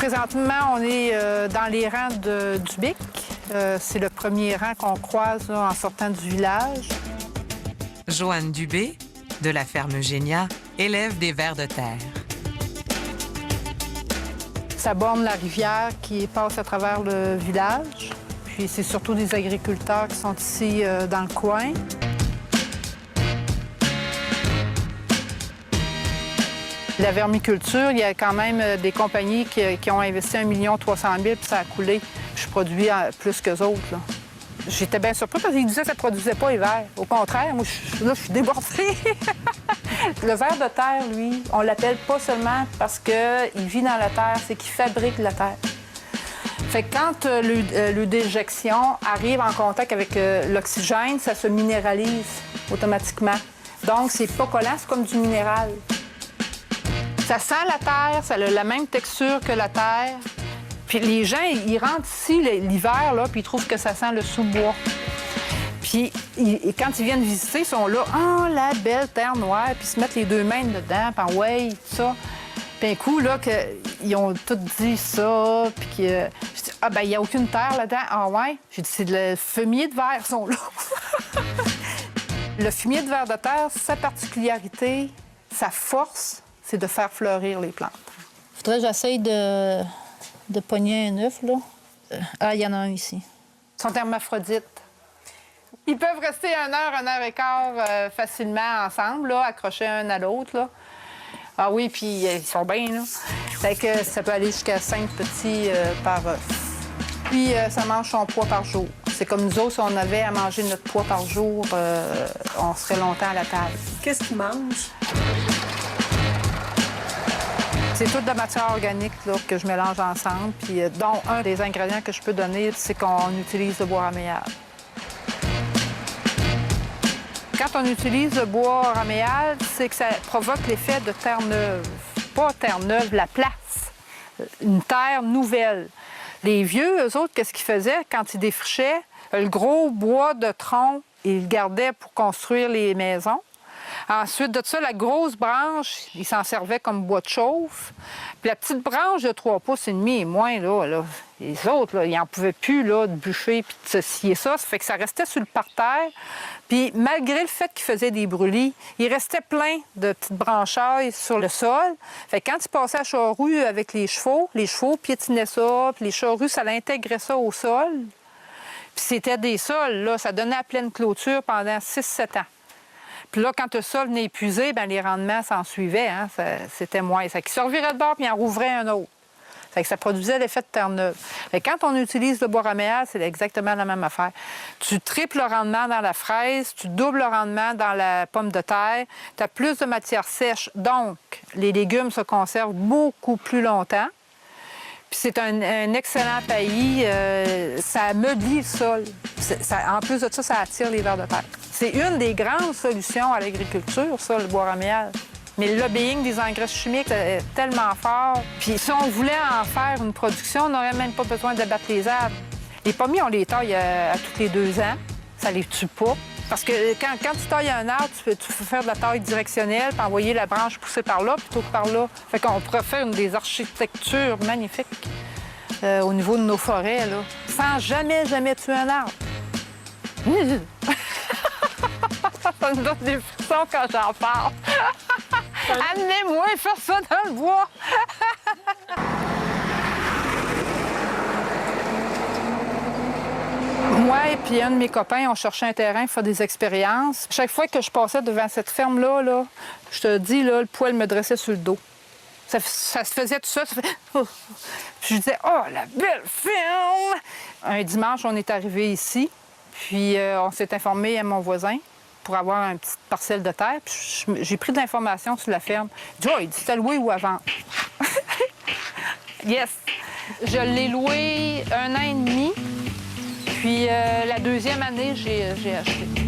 Présentement, on est dans les rangs du Bic. C'est le premier rang qu'on croise là, en sortant du village. Joanne Dubé, de la ferme Eugénia, élève des vers de terre. Ça borne la rivière qui passe à travers le village. Puis c'est surtout des agriculteurs qui sont ici dans le coin. La vermiculture, il y a quand même des compagnies qui ont investi 1 300 000 puis ça a coulé. Je produis plus qu'eux autres. Là. J'étais bien surpris parce qu'ils disaient que ça ne produisait pas hiver. Au contraire, moi, je suis débordée. Le ver de terre, lui, on l'appelle pas seulement parce qu'il vit dans la terre, c'est qu'il fabrique la terre. Fait que quand l'eau d'éjection arrive en contact avec l'oxygène, ça se minéralise automatiquement. Donc, c'est pas collant, c'est comme du minéral. Ça sent la terre, ça a la même texture que la terre. Puis les gens, ils rentrent ici l'hiver, là, puis ils trouvent que ça sent le sous-bois. Puis quand ils viennent visiter, ils sont là, « Ah, la belle terre noire! » Puis ils se mettent les deux mains dedans, puis « Ouais, tout ça. » Puis un coup, là, ils ont tous dit ça, puis que... Je dis, « Ah, ben il n'y a aucune terre là-dedans. »« Ah ouais? » J'ai dit, « C'est le fumier de verre, ils sont là. » Le fumier de verre de terre, sa particularité, sa force, c'est de faire fleurir les plantes. Faudrait que j'essaye de pogner un œuf, là. Ah, il y en a un ici. Ils sont hermaphrodites. Ils peuvent rester 1 heure et quart facilement ensemble, là, accrochés un à l'autre, là. Ah oui, puis ils sont bien, là. Fait que ça peut aller jusqu'à 5 petits par œuf. Puis ça mange son poids par jour. C'est comme nous autres, si on avait à manger notre poids par jour, on serait longtemps à la table. Qu'est-ce qu'ils mangent? C'est toute de la matière organique là, que je mélange ensemble. Puis, dont un des ingrédients que je peux donner, c'est qu'on utilise le bois raméal. Quand on utilise le bois raméal, c'est que ça provoque l'effet de terre neuve. Pas terre neuve, la place. Une terre nouvelle. Les vieux, eux autres, qu'est-ce qu'ils faisaient quand ils défrichaient? Le gros bois de tronc, ils le gardaient pour construire les maisons. Ensuite de ça, la grosse branche, ils s'en servaient comme bois de chauffe. Puis la petite branche de 3 pouces et demi et moins, là, les autres, là, ils n'en pouvaient plus là, de bûcher puis de se scier ça. Ça fait que ça restait sur le parterre. Puis malgré le fait qu'ils faisaient des brûlis, il restait plein de petites branchailles sur le sol. Fait que quand ils passaient à charrue avec les chevaux piétinaient ça, puis les charrues, ça l'intégrait ça au sol. Puis c'était des sols, là, ça donnait à pleine clôture pendant 6-7 ans. Puis là, quand le sol venait épuisé, bien, les rendements s'en suivaient. Hein? C'était moins. Ça qui se revirait de bord puis il en rouvrait un autre. Fait que ça produisait l'effet de terre neuve. Fait que quand on utilise le bois raméal, c'est exactement la même affaire. Tu triples le rendement dans la fraise, tu doubles le rendement dans la pomme de terre, tu as plus de matière sèche, donc les légumes se conservent beaucoup plus longtemps. Puis c'est un excellent paillis, ça ameublit le sol. En plus de ça, ça attire les vers de terre. C'est une des grandes solutions à l'agriculture, ça, le bois raméal. Mais le lobbying des engrais chimiques est tellement fort. Puis si on voulait en faire une production, on n'aurait même pas besoin d'abattre les arbres. Les pommiers, on les taille à tous les 2 ans. Ça les tue pas. Parce que quand tu tailles un arbre, tu peux faire de la taille directionnelle, puis envoyer la branche pousser par là plutôt que par là. Fait qu'on pourrait faire des architectures magnifiques au niveau de nos forêts, là, sans jamais tuer un arbre. Ça me donne des frissons quand j'en parle. Amenez-moi faire ça dans le bois. Moi et puis un de mes copains, on cherchait un terrain pour faire des expériences. Chaque fois que je passais devant cette ferme-là, là, je te dis, là, le poil me dressait sur le dos. Ça se faisait tout ça. Oh. Puis je disais, « Oh, la belle ferme! » Un dimanche, on est arrivé ici, puis on s'est informé à mon voisin pour avoir une petite parcelle de terre. Puis j'ai pris de l'information sur la ferme. Il dit, « Oh, il dit, t'as loué ou à vendre? » Yes! Je l'ai loué 1 an et demi. Puis la 2e année, j'ai acheté.